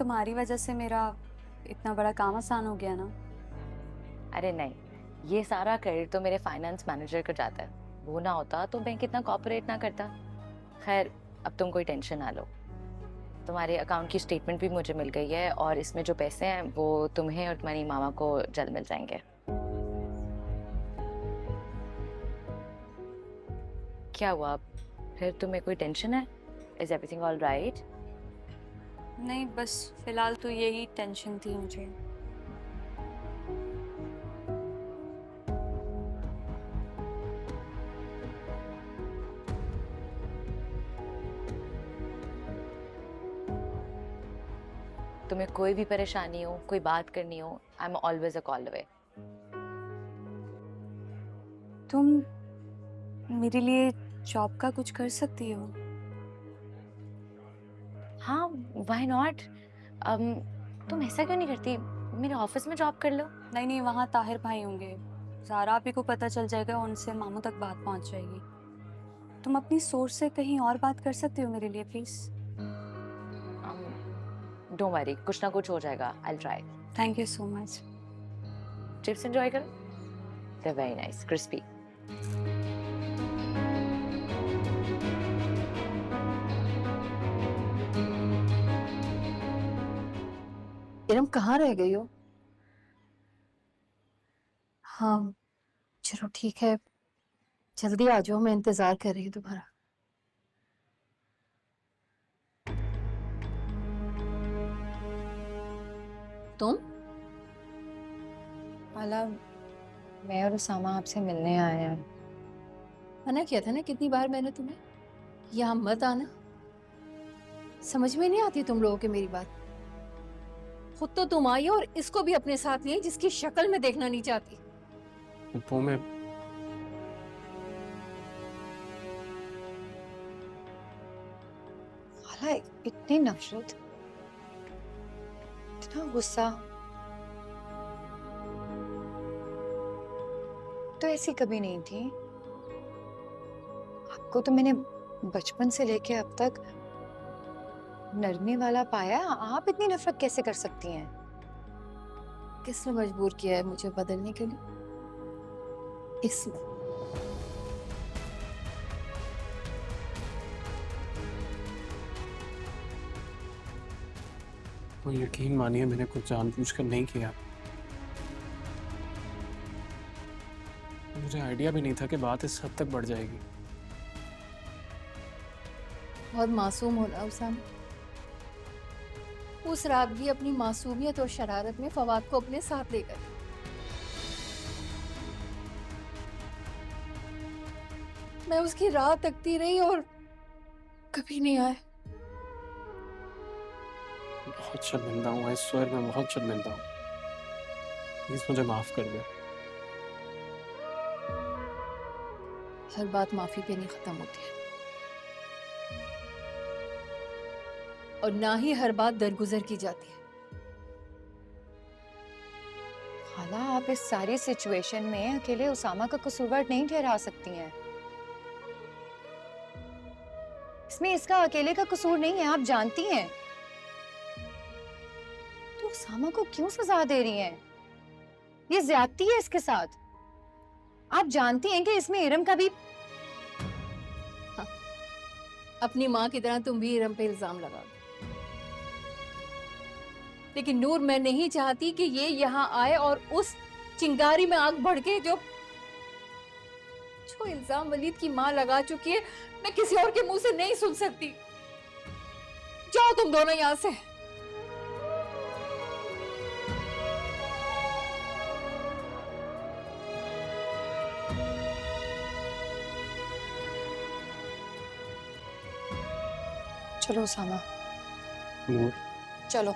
तुम्हारी वजह से मेरा इतना बड़ा काम आसान हो गया ना। अरे नहीं, ये सारा क्रेडिट तो मेरे फाइनेंस मैनेजर को जाता है। वो ना होता तो बैंक इतना कॉपरेट ना करता। खैर, अब तुम कोई टेंशन ना लो। तुम्हारे अकाउंट की स्टेटमेंट भी मुझे मिल गई है और इसमें जो पैसे हैं वो तुम्हें और तुम्हारी मामा को जल्द मिल जाएंगे। क्या हुआ, फिर तुम्हें कोई टेंशन है? Is everything all right? नहीं, बस फिलहाल तो यही टेंशन थी मुझे। तुम्हें कोई भी परेशानी हो, कोई बात करनी हो, I am always a call away. तुम मेरे लिए जॉब का कुछ कर सकती हो? हाँ, व्हाई नॉट। तुम ऐसा क्यों नहीं करती, मेरे ऑफिस में जॉब कर लो। नहीं नहीं, वहाँ ताहिर भाई होंगे। ज़ारा आपी को पता चल जाएगा, उनसे मामू तक बात पहुँच जाएगी। तुम अपनी सोच से कहीं और बात कर सकती हो मेरे लिए प्लीज। डोंट वरी, कुछ ना कुछ हो जाएगा। I try. Thank you so much. Chips enjoy करो, they very nice, crispy. Iram कहाँ रह गई हो? हाँ, चलो ठीक है, जल्दी आ जाओ, मैं इंतजार कर रही हूँ तुम्हारा। तुम? हाला, मैं और उसामा आपसे मिलने आए हैं। मना किया था ना कितनी बार मैंने तुम्हें, यहाँ मत आना। समझ में नहीं आती तुम लोगों की मेरी बात। खुद तो तुम आई हो और इसको भी अपने साथ लिए, जिसकी शक्ल में देखना नहीं चाहती। वो मैं हाला, इतनी नफरत, इतना गुस्सा तो ऐसी कभी नहीं थी। आपको तो मैंने बचपन से लेके अब तक नरमी वाला पाया, आप इतनी नफरत कैसे कर सकती हैं? किसने मजबूर किया है मुझे बदलने के लिए? इसमें तो यकीन मानिए, मैंने कुछ जानबूझकर नहीं किया। मुझे आइडिया भी नहीं था कि बात इस हद तक बढ़ जाएगी। बहुत मासूम हो ना उसामा। उस रात भी अपनी मासूमियत और शरारत में फवाद को अपने साथ ले गए। मैं उसकी राह तकती रही और कभी नहीं आए। बहुत शर्मिंदा हूँ, इस स्वर में बहुत शर्मिंदा हूँ। प्लीज मुझे माफ कर दे। हर बात माफी पे नहीं खत्म होती है, और ना ही हर बात दरगुजर की जाती है। हाला, आप इस सारी सिचुएशन में अकेले उसामा का कसूरवार नहीं ठहरा सकती हैं। इसमें इसका अकेले का कसूर नहीं है, आप जानती हैं। तो उसामा को क्यों सजा दे रही हैं? ये ज्यादती है इसके साथ। आप जानती हैं कि इसमें इरम का भी। अपनी माँ की तरह तुम भी इरम पे इल्जाम लगा दो। लेकिन नूर, मैं नहीं चाहती कि ये यहाँ आए और उस चिंगारी में आग भड़के जो जो इल्जाम वलीद की माँ लगा चुकी है। मैं किसी और के मुंह से नहीं सुन सकती। जाओ तुम दोनों यहाँ से। चलो उसामा, नूर, चलो।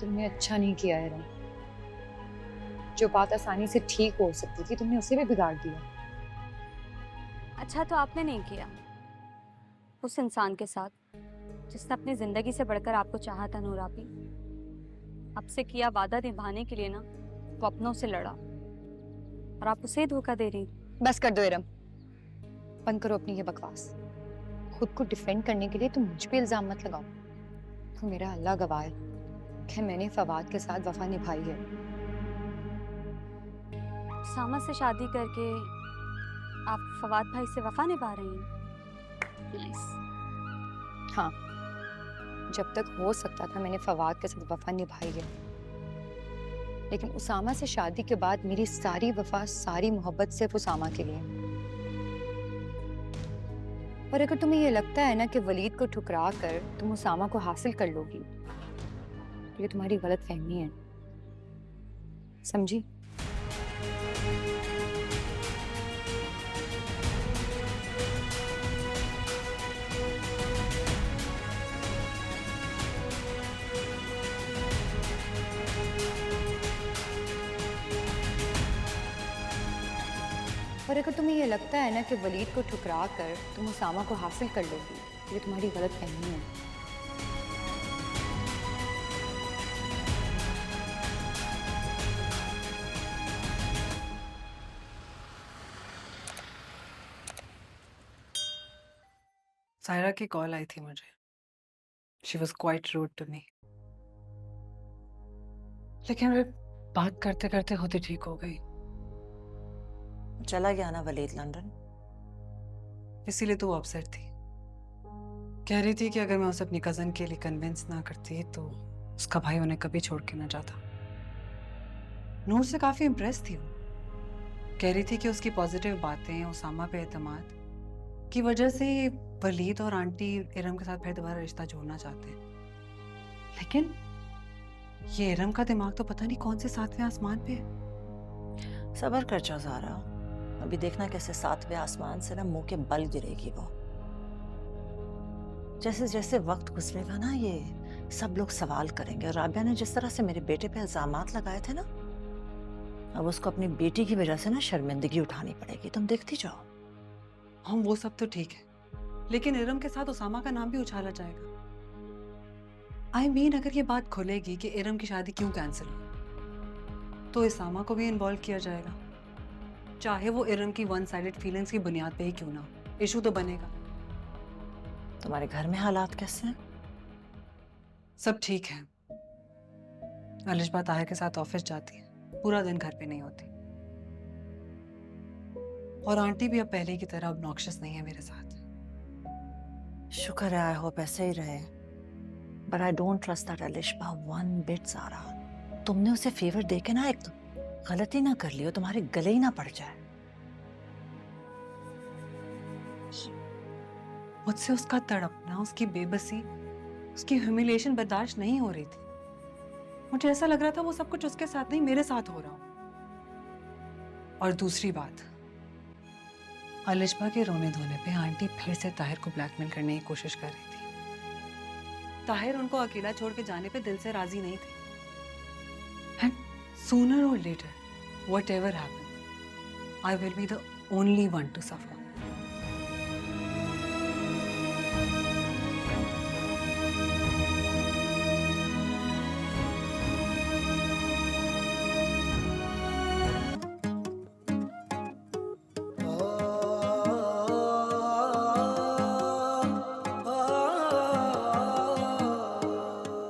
तुमने अच्छा नहीं किया है रम। जो बात आसानी से ठीक हो सकती थी तुमने उसे भी बिगाड़ दिया। अच्छा तो आपने नहीं किया उस इंसान के साथ जिसने अपनी जिंदगी से बढ़कर आपको चाहा था नूर आपी। आपसे किया वादा निभाने के लिए ना वो अपनों से लड़ा और आप उसे ही धोखा दे रही। बस कर दो इरम, बंद करो अपनी ये बकवास। खुद को डिफेंड करने के लिए तुम मुझ पे इल्जाम मत लगाओ। तो मेरा अल्लाह गवाह है कि मैंने फवाद के साथ वफा निभाई है। सामा से शादी करके आप फवाद भाई से वफा निभा रही हैं। नाइस। हाँ, जब तक हो सकता था मैंने फवाद के साथ वफा निभाई है, लेकिन उसामा से शादी के बाद मेरी सारी वफा सारी मोहब्बत सिर्फ उसामा के लिए। और अगर तुम्हें ये लगता है ना कि वलीद को ठुकरा कर तुम उसामा को हासिल कर लोगी, तो ये तुम्हारी गलत फहमी है, समझी? और अगर तुम्हें ये लगता है ना कि वलीद को ठुकरा कर तुम उसामा को हासिल कर लोगी, तो ये तुम्हारी गलत फहमी है। सायरा की कॉल आई थी मुझे। She was quite rude to me, लेकिन वे बात करते करते खुद ही ठीक हो गई। चला गया ना वलीद लंदन। इसीलिए तो वो अपसेट थी। कह रही थी कि अगर मैं उसे अपनी कजन के लिए कन्विंस ना करती तो उसका भाई उन्हें कभी छोड़ के ना जाता। नूर से काफी इम्प्रेस थी वो। कह रही थी कि उसकी पॉजिटिव बातें, उसामा पे एतमाद की वजह से वलीद और आंटी इरम के साथ फिर दोबारा रिश्ता जोड़ना चाहते हैं। लेकिन ये इरम का दिमाग तो पता नहीं कौन से सातवें आसमान पे है। सब्र कर जाओ ज़ारा, अभी देखना कैसे सातवें आसमान से ना मुंह के बल गिरेगी वो। जैसे जैसे वक्त गुजरेगा ना ये सब लोग सवाल करेंगे। राबिया ने जिस तरह से मेरे बेटे पे इल्जामात लगाए थे ना, अब उसको अपनी बेटी की वजह से ना शर्मिंदगी उठानी पड़ेगी। तुम देखती जाओ। हम वो सब तो ठीक है, लेकिन इरम के साथ उसामा का नाम भी उछाला जाएगा। आई मीन अगर ये बात खुलेगी कि इरम की शादी क्यों कैंसिल हुई, तो उसामा को भी इन्वॉल्व किया जाएगा, चाहे वो इरम की वन साइडेड फीलिंग्स की बुनियाद पे ही क्यों ना हो। इशू तो बनेगा। तुम्हारे घर में हालात कैसे हैं? सब ठीक है। अलिशबा ताहिर के साथ ऑफिस जाती है, पूरा दिन घर पे नहीं होती। और आंटी भी अब पहले की तरह ऑब्नॉक्शियस नहीं है मेरे साथ। शुक्र है, आई होप ऐसे ही रहे। But I don't trust that Alishba one bit Zara. तुमने उसे फेवर दे के ना एक तो गलती ना कर लियो, तुम्हारे गले ही ना पड़ जाए। मुझसे उसका तड़पना, उसकी बेबसी, उसकी ह्यूमिलिएशन बर्दाश्त नहीं हो रही थी। मुझे ऐसा लग रहा था वो सब कुछ उसके साथ नहीं मेरे साथ हो रहा हो। और दूसरी बात, अलिशबा के रोने धोने पे आंटी फिर से ताहिर को ब्लैकमेल करने की कोशिश कर रही थी। ताहिर उनको अकेला छोड़ के जाने पे दिल से राजी नहीं थे। And sooner or later, whatever happens, I will be the only one to suffer.